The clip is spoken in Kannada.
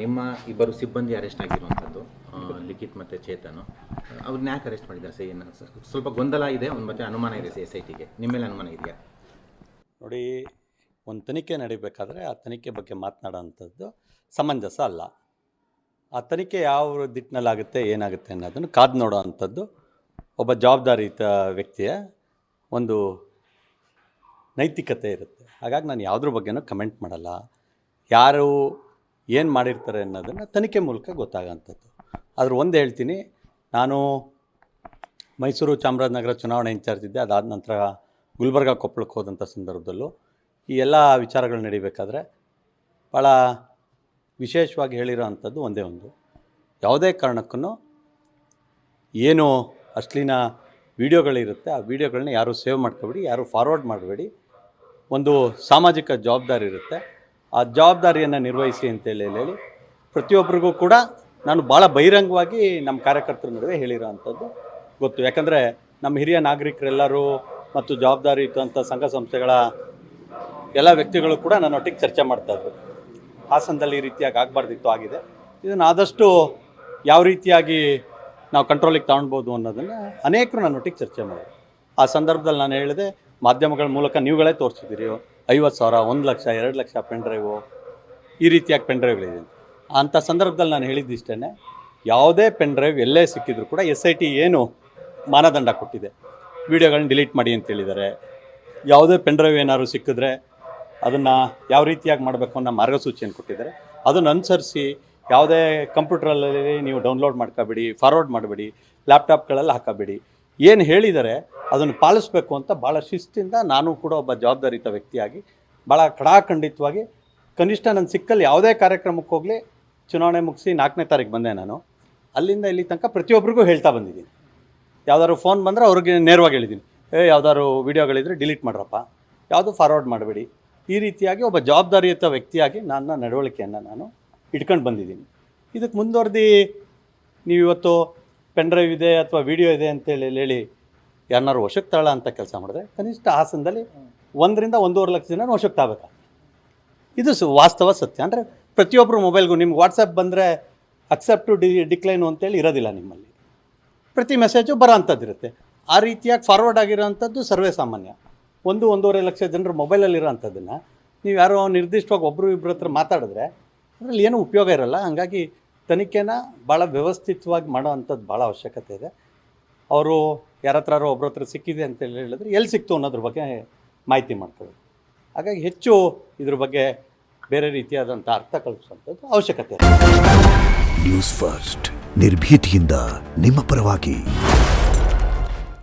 ನಿಮ್ಮ ಇಬ್ಬರು ಸಿಬ್ಬಂದಿ ಅರೆಸ್ಟ್ ಆಗಿರುವಂಥದ್ದು, ಲಿಖಿತ್ ಮತ್ತು ಚೇತನ್. ಅವ್ರನ್ನ ಯಾಕೆ ಅರೆಸ್ಟ್ ಮಾಡಿದ್ದಾರೆ ಸರ್? ಏನು ಸ್ವಲ್ಪ ಗೊಂದಲ ಇದೆ, ಮತ್ತು ಅನುಮಾನ ಇದೆ SITಗೆ. ನಿಮ್ಮ ಮೇಲೆ ಅನುಮಾನ ಇದೆಯಾ? ನೋಡಿ, ಒಂದು ತನಿಖೆ ನಡೀಬೇಕಾದ್ರೆ ಆ ತನಿಖೆ ಬಗ್ಗೆ ಮಾತನಾಡೋವಂಥದ್ದು ಸಮಂಜಸ ಅಲ್ಲ. ಆ ತನಿಖೆ ಯಾವ ದಿಟ್ಟಿನಲ್ಲಾಗುತ್ತೆ, ಏನಾಗುತ್ತೆ ಅನ್ನೋದನ್ನು ಕಾದು ನೋಡೋ ಅಂಥದ್ದು ಒಬ್ಬ ಜವಾಬ್ದಾರಿಯುತ ವ್ಯಕ್ತಿಯ ಒಂದು ನೈತಿಕತೆ ಇರುತ್ತೆ. ಹಾಗಾಗಿ ನಾನು ಯಾವುದ್ರ ಬಗ್ಗೆನೂ ಕಮೆಂಟ್ ಮಾಡಲ್ಲ. ಯಾರು ಏನು ಮಾಡಿರ್ತಾರೆ ಅನ್ನೋದನ್ನು ತನಿಖೆ ಮೂಲಕ ಗೊತ್ತಾಗೋಂಥದ್ದು. ಆದ್ರೆ ಒಂದು ಹೇಳ್ತೀನಿ, ನಾನು ಮೈಸೂರು ಚಾಮರಾಜನಗರ ಚುನಾವಣೆ ಇನ್ಚಾರ್ಜ್ ಇದ್ದೆ. ಅದಾದ ನಂತರ ಗುಲ್ಬರ್ಗ ಕೊಪ್ಪಳಕ್ಕೆ ಹೋದಂಥ ಸಂದರ್ಭದಲ್ಲೂ ಈ ಎಲ್ಲ ವಿಚಾರಗಳು ನಡಿಬೇಕಾದ್ರೆ ಭಾಳ ವಿಶೇಷವಾಗಿ ಹೇಳಿರೋ ಅಂಥದ್ದು ಒಂದೇ ಒಂದು, ಯಾವುದೇ ಕಾರಣಕ್ಕೂ ಏನು ಅಶ್ಲೀಲ ವೀಡಿಯೋಗಳಿರುತ್ತೆ ಆ ವೀಡಿಯೋಗಳನ್ನ ಯಾರೂ ಸೇವ್ ಮಾಡ್ಕೋಬೇಡಿ, ಯಾರೂ ಫಾರ್ವರ್ಡ್ ಮಾಡಬೇಡಿ. ಒಂದು ಸಾಮಾಜಿಕ ಜವಾಬ್ದಾರಿ ಇರುತ್ತೆ, ಆ ಜವಾಬ್ದಾರಿಯನ್ನು ನಿರ್ವಹಿಸಿ ಅಂತೇಳಿ ಪ್ರತಿಯೊಬ್ಬರಿಗೂ ಕೂಡ ನಾನು ಭಾಳ ಬಹಿರಂಗವಾಗಿ ನಮ್ಮ ಕಾರ್ಯಕರ್ತರ ನಡುವೆ ಹೇಳಿರೋ ಅಂಥದ್ದು ಗೊತ್ತು. ಯಾಕಂದರೆ ನಮ್ಮ ಹಿರಿಯ ನಾಗರಿಕರೆಲ್ಲರೂ ಮತ್ತು ಜವಾಬ್ದಾರಿಯುತ ಸಂಘ ಸಂಸ್ಥೆಗಳ ಎಲ್ಲ ವ್ಯಕ್ತಿಗಳು ಕೂಡ ನನ್ನೊಟ್ಟಿಗೆ ಚರ್ಚೆ ಮಾಡ್ತಾಯಿದ್ರು. ಹಾಸನದಲ್ಲಿ ಈ ರೀತಿಯಾಗಿ ಆಗಬಾರ್ದಿತ್ತು, ಆಗಿದೆ. ಇದನ್ನು ಆದಷ್ಟು ಯಾವ ರೀತಿಯಾಗಿ ನಾವು ಕಂಟ್ರೋಲಿಗೆ ತಗೊಳ್ಬೋದು ಅನ್ನೋದನ್ನು ಅನೇಕರು ನನ್ನೊಟ್ಟಿಗೆ ಚರ್ಚೆ ಮಾಡಿದ್ರು. ಆ ಸಂದರ್ಭದಲ್ಲಿ ನಾನು ಹೇಳಿದೆ, ಮಾಧ್ಯಮಗಳ ಮೂಲಕ ನೀವುಗಳೇ ತೋರಿಸಿದ್ದೀರಿ 50,000, 1 ಲಕ್ಷ, 2 ಲಕ್ಷ ಪೆನ್ ಡ್ರೈವು, ಈ ರೀತಿಯಾಗಿ ಪೆನ್ ಡ್ರೈವ್ಗಳಿದೆ. ಅಂಥ ಸಂದರ್ಭದಲ್ಲಿ ನಾನು ಹೇಳಿದ್ದಿಷ್ಟೇ, ಯಾವುದೇ ಪೆನ್ ಡ್ರೈವ್ ಎಲ್ಲೇ ಸಿಕ್ಕಿದ್ರು ಕೂಡ SIT ಏನು ಮಾನದಂಡ ಕೊಟ್ಟಿದೆ, ವೀಡಿಯೋಗಳನ್ನ ಡಿಲೀಟ್ ಮಾಡಿ ಅಂತ ಹೇಳಿದ್ದಾರೆ. ಯಾವುದೇ ಪೆನ್ ಡ್ರೈವ್ ಏನಾದ್ರು ಸಿಕ್ಕಿದ್ರೆ ಅದನ್ನು ಯಾವ ರೀತಿಯಾಗಿ ಮಾಡಬೇಕು ಅನ್ನೋ ಮಾರ್ಗಸೂಚಿಯನ್ನು ಕೊಟ್ಟಿದ್ದಾರೆ. ಅದನ್ನು ಅನುಸರಿಸಿ ಯಾವುದೇ ಕಂಪ್ಯೂಟ್ರಲ್ಲಿ ನೀವು ಡೌನ್ಲೋಡ್ ಮಾಡ್ಕೋಬೇಡಿ, ಫಾರ್ವರ್ಡ್ ಮಾಡಬೇಡಿ, ಲ್ಯಾಪ್ಟಾಪ್ಗಳಲ್ಲಿ ಹಾಕಬೇಡಿ, ಏನು ಹೇಳಿದ್ದಾರೆ ಅದನ್ನು ಪಾಲಿಸಬೇಕು ಅಂತ ಭಾಳ ಶಿಸ್ತಿಂದ ನಾನು ಕೂಡ ಒಬ್ಬ ಜವಾಬ್ದಾರಿಯುತ ವ್ಯಕ್ತಿಯಾಗಿ ಭಾಳ ಕಡಾಖಂಡಿತವಾಗಿ, ಕನಿಷ್ಠ ನನ್ನ ಸಿಕ್ಕಲ್ಲಿ ಯಾವುದೇ ಕಾರ್ಯಕ್ರಮಕ್ಕೆ ಹೋಗಲಿ, ಚುನಾವಣೆ ಮುಗಿಸಿ 4ನೇ ತಾರೀಕು ಬಂದೆ ನಾನು, ಅಲ್ಲಿಂದ ಇಲ್ಲಿ ತನಕ ಪ್ರತಿಯೊಬ್ಬರಿಗೂ ಹೇಳ್ತಾ ಬಂದಿದ್ದೀನಿ. ಯಾವ್ದಾದ್ರು ಫೋನ್ ಬಂದರೆ ಅವ್ರಿಗೆ ನೇರವಾಗಿ ಹೇಳಿದ್ದೀನಿ, ಯಾವ್ದಾದ್ರು ವೀಡಿಯೋಗಳಿದ್ರೆ ಡಿಲೀಟ್ ಮಾಡ್ರಪ್ಪ, ಯಾವುದು ಫಾರ್ವರ್ಡ್ ಮಾಡಬೇಡಿ. ಈ ರೀತಿಯಾಗಿ ಒಬ್ಬ ಜವಾಬ್ದಾರಿಯುತ ವ್ಯಕ್ತಿಯಾಗಿ ನನ್ನ ನಡವಳಿಕೆಯನ್ನು ನಾನು ಇಟ್ಕೊಂಡು ಬಂದಿದ್ದೀನಿ. ಇದಕ್ಕೆ ಮುಂದುವರೆದು ನೀವು ಇವತ್ತು ಪೆನ್ ಡ್ರೈವ್ ಇದೆ ಅಥವಾ ವೀಡಿಯೋ ಇದೆ ಅಂತೇಳಿ ಯಾರನ್ನಾರು ವಶಕ್ಕೆ ತಗೊಳ್ಳೋ ಅಂತ ಕೆಲಸ ಮಾಡಿದ್ರೆ ಕನಿಷ್ಠ ಹಾಸನದಲ್ಲಿ 1 ರಿಂದ 1.5 ಲಕ್ಷ ಜನ ವಶಕ್ಕೆ ತಗೋಬೇಕು. ಇದು ವಾಸ್ತವ ಸತ್ಯ. ಅಂದರೆ ಪ್ರತಿಯೊಬ್ಬರು ಮೊಬೈಲ್ಗೂ ನಿಮ್ಗೆ ವಾಟ್ಸಪ್ ಬಂದರೆ ಅಕ್ಸೆಪ್ಟು ಡಿಕ್ಲೈನು ಅಂತೇಳಿ ಇರೋದಿಲ್ಲ ನಿಮ್ಮಲ್ಲಿ, ಪ್ರತಿ ಮೆಸೇಜು ಬರೋ ಅಂಥದ್ದಿರುತ್ತೆ. ಆ ರೀತಿಯಾಗಿ ಫಾರ್ವರ್ಡ್ ಆಗಿರೋ ಅಂಥದ್ದು ಸರ್ವೇ ಸಾಮಾನ್ಯ. 1-1.5 ಲಕ್ಷ ಜನರು ಮೊಬೈಲಲ್ಲಿರೋ ಅಂಥದ್ದನ್ನು ನೀವು ಯಾರೋ ನಿರ್ದಿಷ್ಟವಾಗಿ ಒಬ್ಬರು ಇಬ್ಬರ ಹತ್ರ ಮಾತಾಡಿದ್ರೆ ಅದರಲ್ಲಿ ಏನೂ ಉಪಯೋಗ ಇರೋಲ್ಲ. ಹಾಗಾಗಿ ತನಿಖೆನ ಭಾಳ ವ್ಯವಸ್ಥಿತವಾಗಿ ಮಾಡೋ ಅಂಥದ್ದು ಭಾಳ ಅವಶ್ಯಕತೆ ಇದೆ. ಅವರು ಯಾರ ಹತ್ರ ಒಬ್ಬರ ಹತ್ರ ಸಿಕ್ಕಿದೆ ಅಂತೇಳಿ ಹೇಳಿದ್ರೆ ಎಲ್ಲಿ ಸಿಕ್ತು ಅನ್ನೋದ್ರ ಬಗ್ಗೆ ಮಾಹಿತಿ ಮಾಡ್ತಾರೆ. ಹಾಗಾಗಿ ಹೆಚ್ಚು ಇದ್ರ ಬಗ್ಗೆ ಬೇರೆ ರೀತಿಯಾದಂಥ ಅರ್ಥ ಕಲ್ಪಿಸುವಂಥದ್ದು ಅವಶ್ಯಕತೆ ಇದೆ. ನ್ಯೂಸ್ ಫಸ್ಟ್, ನಿರ್ಭೀತಿಯಿಂದ ನಿಮ್ಮ ಪರವಾಗಿ.